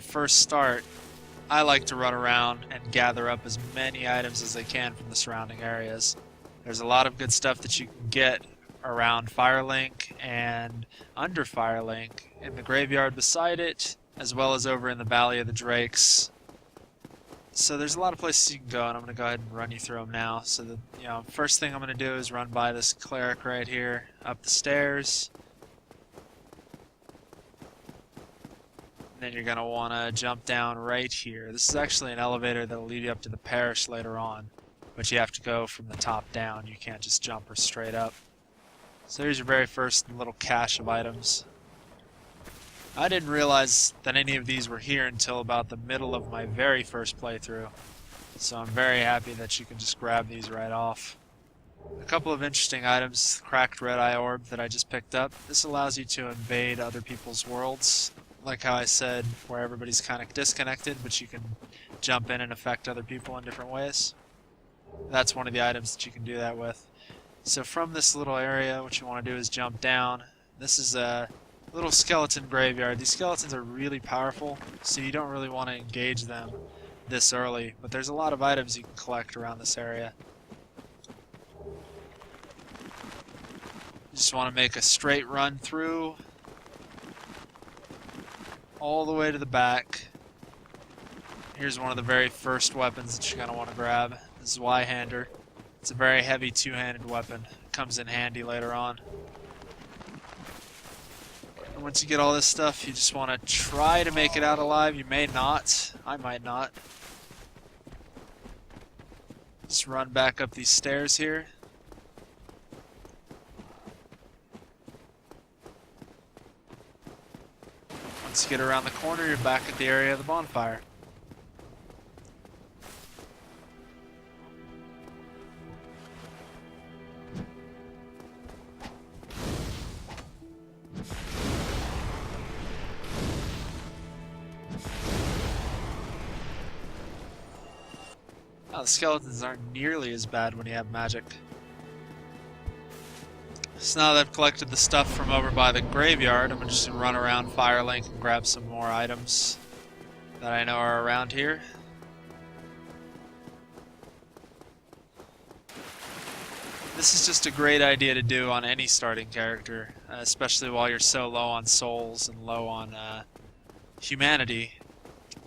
first start, I like to run around and gather up as many items as I can from the surrounding areas. There's a lot of good stuff that you can get around Firelink and under Firelink, in the graveyard beside it, as well as over in the Valley of the Drakes. So there's a lot of places you can go, and I'm going to go ahead and run you through them now. So the first thing I'm going to do is run by this cleric right here, up the stairs. Then you're going to want to jump down right here. This is actually an elevator that will lead you up to the parish later on, but you have to go from the top down. You can't just jump her straight up. So here's your very first little cache of items. I didn't realize that any of these were here until about the middle of my very first playthrough, so I'm very happy that you can just grab these right off. A couple of interesting items, cracked red eye orb that I just picked up. This allows you to invade other people's worlds, like how I said, where everybody's kind of disconnected, but you can jump in and affect other people in different ways. That's one of the items that you can do that with. So from this little area, what you want to do is jump down. This is a little skeleton graveyard. These skeletons are really powerful, so you don't really want to engage them this early, but there's a lot of items you can collect around this area. You just want to make a straight run through all the way to the back. Here's one of the very first weapons that you're going to want to grab. This is Y-hander. It's a very heavy two-handed weapon. It comes in handy later on. And once you get all this stuff, you just want to try to make it out alive. You may not. I might not. Just run back up these stairs here. Once you get around the corner, you're back at the area of the bonfire. The skeletons aren't nearly as bad when you have magic. So now that I've collected the stuff from over by the graveyard, I'm just going to run around Firelink and grab some more items that I know are around here. This is just a great idea to do on any starting character, especially while you're so low on souls and low on humanity.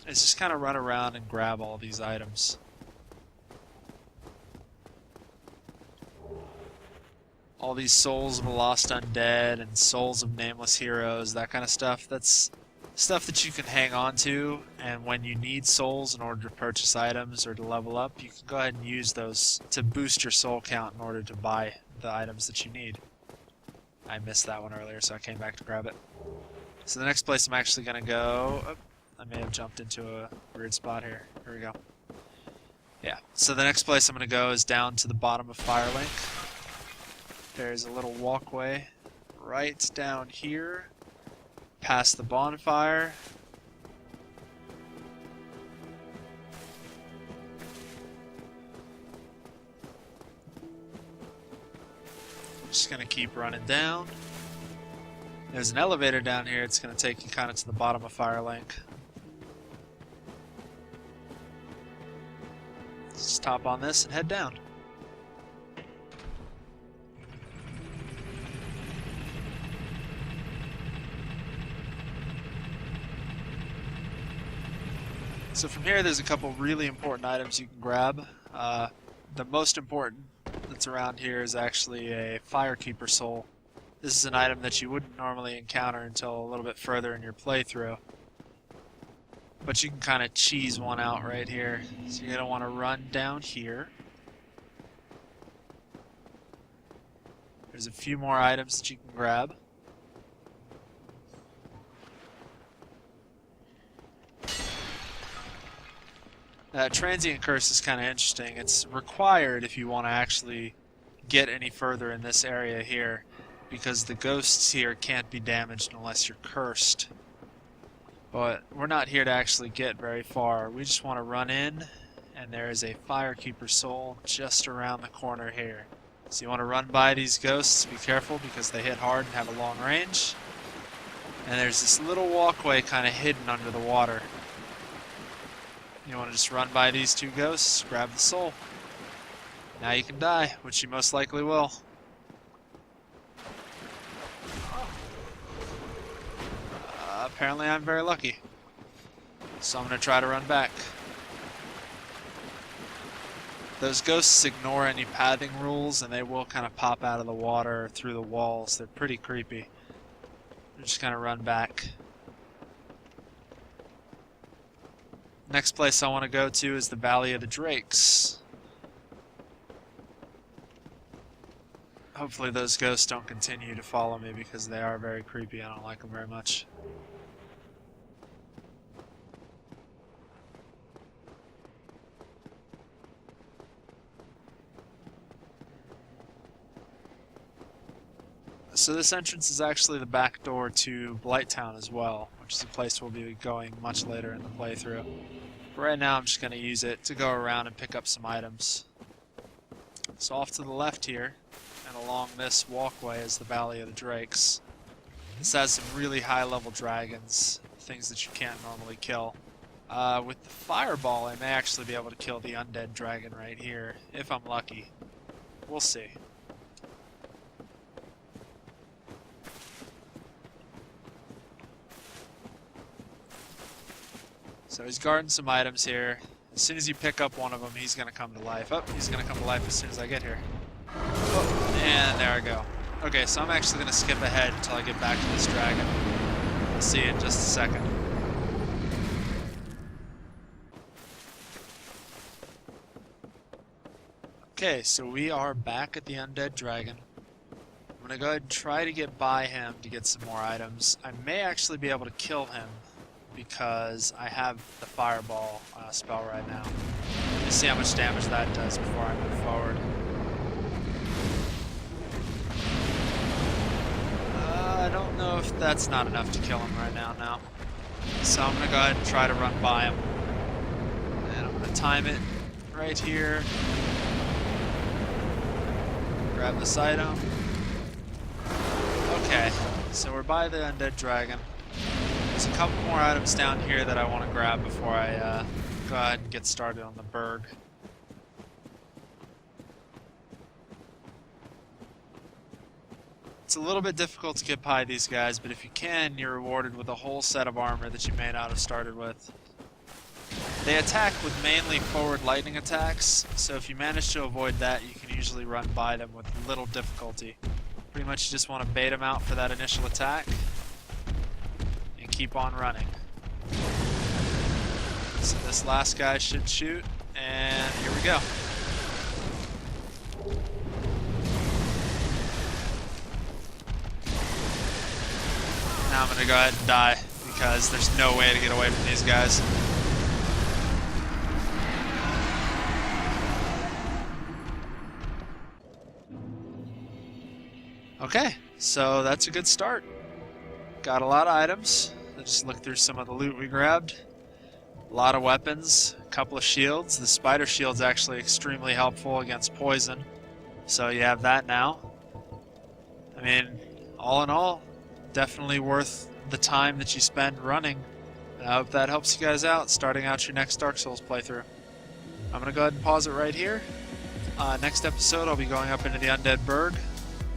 Is just kind of run around and grab all these items. All these souls of the lost undead and souls of nameless heroes, that kind of stuff, that's stuff that you can hang on to, and when you need souls in order to purchase items or to level up, you can go ahead and use those to boost your soul count in order to buy the items that you need. I missed that one earlier, so I came back to grab it. So the next place I'm actually going to go... Oh, I may have jumped into a weird spot here. Here we go. Yeah, so the next place I'm going to go is down to the bottom of Firelink. There's a little walkway right down here, past the bonfire. Just gonna keep running down. There's an elevator down here. It's gonna take you kind of to the bottom of Firelink. Just hop on this and head down. So from here, there's a couple really important items you can grab. The most important that's around here is actually a Firekeeper Soul. This is an item that you wouldn't normally encounter until a little bit further in your playthrough. But you can kind of cheese one out right here. So you're going to want to run down here. There's a few more items that you can grab. Transient Curse is kind of interesting. It's required if you want to actually get any further in this area here, because the ghosts here can't be damaged unless you're cursed. But we're not here to actually get very far. We just want to run in, and there is a Firekeeper Soul just around the corner here. So you want to run by these ghosts, be careful because they hit hard and have a long range. And there's this little walkway kind of hidden under the water. You want to just run by these two ghosts, grab the soul. Now you can die, which you most likely will. Apparently I'm very lucky. So I'm going to try to run back. Those ghosts ignore any pathing rules, and they will kind of pop out of the water through the walls. They're pretty creepy. I'm just going to run back. Next place I want to go to is the Valley of the Drakes. Hopefully those ghosts don't continue to follow me because they are very creepy. I don't like them very much. So this entrance is actually the back door to Blighttown as well, which is a place we'll be going much later in the playthrough. But right now I'm just going to use it to go around and pick up some items. So off to the left here, and along this walkway is the Valley of the Drakes. This has some really high level dragons, things that you can't normally kill. With the fireball I may actually be able to kill the undead dragon right here, if I'm lucky. We'll see. So he's guarding some items here. As soon as you pick up one of them, he's going to come to life. Oh, he's going to come to life as soon as I get here. Oh, and there I go. Okay, so I'm actually going to skip ahead until I get back to this dragon. We'll see you in just a second. Okay, so we are back at the undead dragon. I'm going to go ahead and try to get by him to get some more items. I may actually be able to kill him, because I have the fireball spell right now. Let me see how much damage that does before I move forward. I don't know if that's not enough to kill him right now. So I'm going to go ahead and try to run by him. And I'm going to time it right here. Grab this item. Okay, so we're by the undead dragon. There's a couple more items down here that I want to grab before I go ahead and get started on the berg. It's a little bit difficult to get by these guys, but if you can, you're rewarded with a whole set of armor that you may not have started with. They attack with mainly forward lightning attacks, so if you manage to avoid that, you can usually run by them with little difficulty. Pretty much you just want to bait them out for that initial attack. Keep on running. So this last guy should shoot, and here we go. Now I'm gonna go ahead and die because there's no way to get away from these guys. Okay, so that's a good start. Got a lot of items. Let's just look through some of the loot we grabbed. A lot of weapons, a couple of shields. The spider shield's actually extremely helpful against poison, so you have that now. I mean, all in all, definitely worth the time that you spend running. And I hope that helps you guys out starting out your next Dark Souls playthrough. I'm going to go ahead and pause it right here. Next episode I'll be going up into the Undead Berg,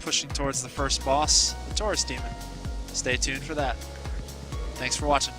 pushing towards the first boss, the Taurus Demon. Stay tuned for that. Thanks for watching.